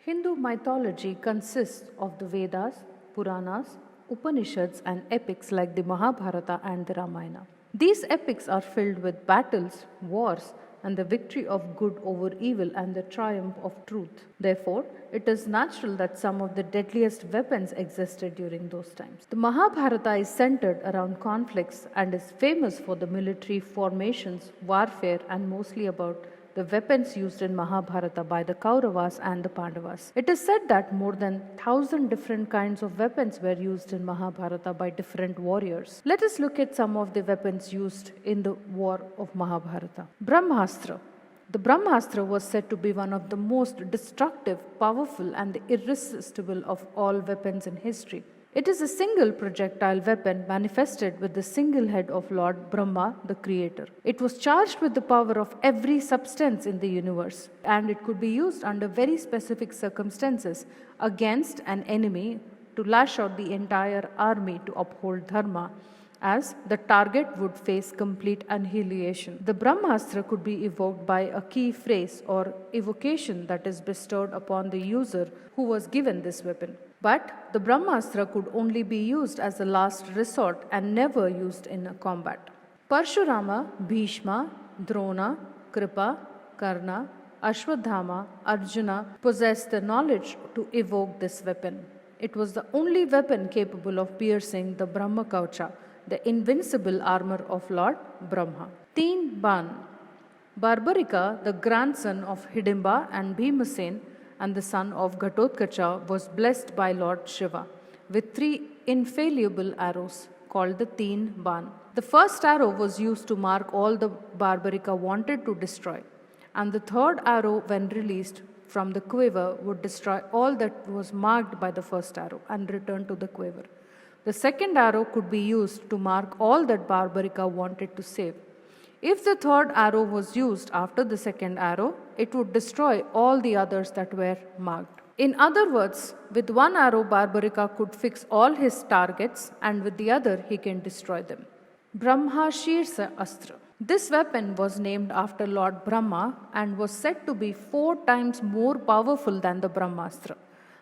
Hindu mythology consists of the Vedas, Puranas, Upanishads, and epics like the Mahabharata and the Ramayana. These epics are filled with battles, wars, and the victory of good over evil and the triumph of truth. Therefore, it is natural that some of the deadliest weapons existed during those times. The Mahabharata is centered around conflicts and is famous for the military formations, warfare, and mostly about the weapons used in Mahabharata by the Kauravas and the Pandavas. It is said that more than 1,000 different kinds of weapons were used in Mahabharata by different warriors. Let us look at some of the weapons used in the war of Mahabharata. Brahmastra. The Brahmastra was said to be one of the most destructive, powerful, and irresistible of all weapons in history. It is a single projectile weapon manifested with the single head of Lord Brahma, the creator. It was charged with the power of every substance in the universe, and it could be used under very specific circumstances against an enemy to lash out the entire army to uphold dharma, as the target would face complete annihilation. The Brahmastra could be evoked by a key phrase or evocation that is bestowed upon the user who was given this weapon. But the Brahmastra could only be used as a last resort and never used in a combat. Parshurama, Bhisma, Drona, Kripa, Karna, Ashwadhama, Arjuna possessed the knowledge to evoke this weapon. It was the only weapon capable of piercing the Brahma Kaucha, the invincible armor of Lord Brahma. Teen Ban. Barbarica, the grandson of Hidimba and Bhimasen, and the son of Ghatotkacha, was blessed by Lord Shiva with 3 infallible arrows called the Teen Ban. The first arrow was used to mark all the Barbarica wanted to destroy, and the third arrow, when released from the quiver, would destroy all that was marked by the first arrow and return to the quiver. The second arrow could be used to mark all that Barbarica wanted to save. If the third arrow was used after the second arrow, it would destroy all the others that were marked. In other words, with one arrow, Barbarica could fix all his targets, and with the other, he can destroy them. Brahma Shears Astra. This weapon was named after Lord Brahma and was said to be 4 times more powerful than the Brahmastra.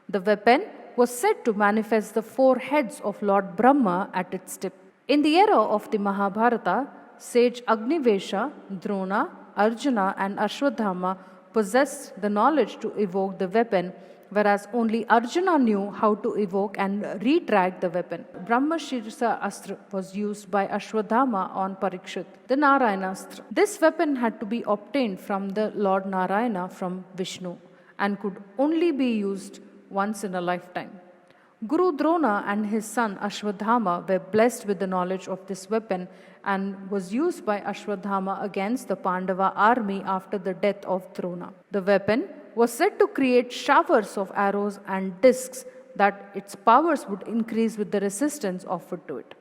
The weapon was said to manifest the 4 heads of Lord Brahma at its tip. In the era of the Mahabharata, sage Agnivesha, Drona, Arjuna, and Ashwadhama possessed the knowledge to evoke the weapon, whereas only Arjuna knew how to evoke and retract the weapon. Brahmashirsa Astra was used by Ashwadhama on Parikshit, the Narayanastra. This weapon had to be obtained from the Lord Narayana from Vishnu and could only be used once in a lifetime. Guru Drona and his son Ashwadhama were blessed with the knowledge of this weapon and was used by Ashwadhama against the Pandava army after the death of Drona. The weapon was said to create showers of arrows and discs that its powers would increase with the resistance offered to it.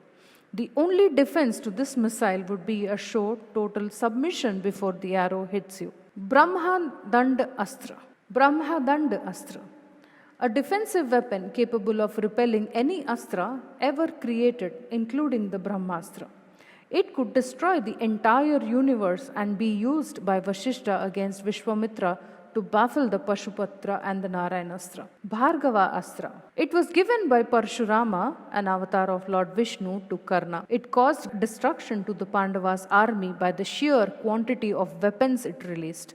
The only defense to this missile would be a short total submission before the arrow hits you. Brahmadanda Astra. Brahmadanda Astra. A defensive weapon capable of repelling any astra ever created, including the Brahmastra. It could destroy the entire universe and be used by Vashishta against Vishwamitra to baffle the Pashupatra and the Narayanastra. Bhargava Astra. It was given by Parshurama, an avatar of Lord Vishnu, to Karna. It caused destruction to the Pandavas' army by the sheer quantity of weapons it released.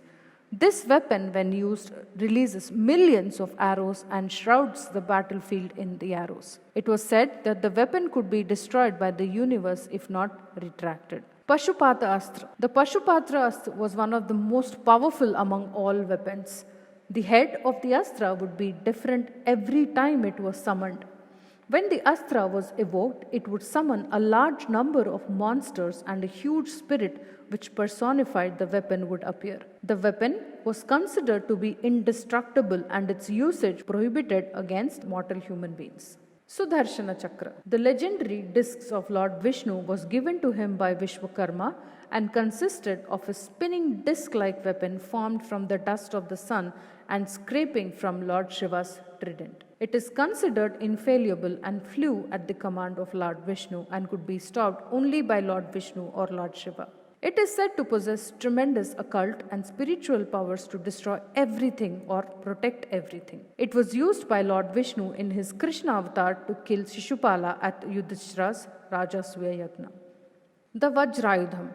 This weapon, when used, releases millions of arrows and shrouds the battlefield in the arrows. It was said that the weapon could be destroyed by the universe if not retracted. Pashupatra Astra. The Pashupatra Astra was one of the most powerful among all weapons. The head of the Astra would be different every time it was summoned. When the Astra was evoked, it would summon a large number of monsters, and a huge spirit which personified the weapon would appear. The weapon was considered to be indestructible and its usage prohibited against mortal human beings. Sudharshana Chakra. The legendary discs of Lord Vishnu was given to him by Vishwakarma and consisted of a spinning disc-like weapon formed from the dust of the sun and scraping from Lord Shiva's trident. It is considered infallible and flew at the command of Lord Vishnu and could be stopped only by Lord Vishnu or Lord Shiva. It is said to possess tremendous occult and spiritual powers to destroy everything or protect everything. It was used by Lord Vishnu in his Krishna avatar to kill Shishupala at Yudhishthira's Rajasuya Yagna. The Vajrayudham.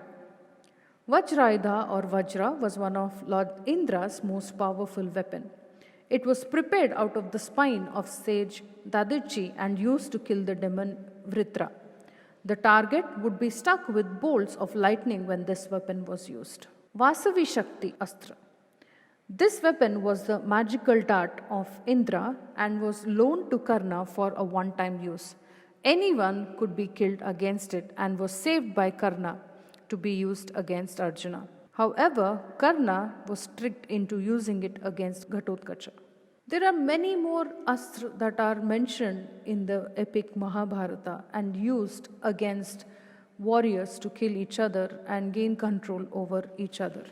Vajrayudha or Vajra was one of Lord Indra's most powerful weapon. It was prepared out of the spine of sage Dadirchi and used to kill the demon Vritra. The target would be struck with bolts of lightning when this weapon was used. Vasavi Shakti Astra. This weapon was the magical dart of Indra and was loaned to Karna for a one-time use. Anyone could be killed against it and was saved by Karna to be used against Arjuna. However, Karna was tricked into using it against Ghatotkacha. There are many more Astras that are mentioned in the epic Mahabharata and used against warriors to kill each other and gain control over each other.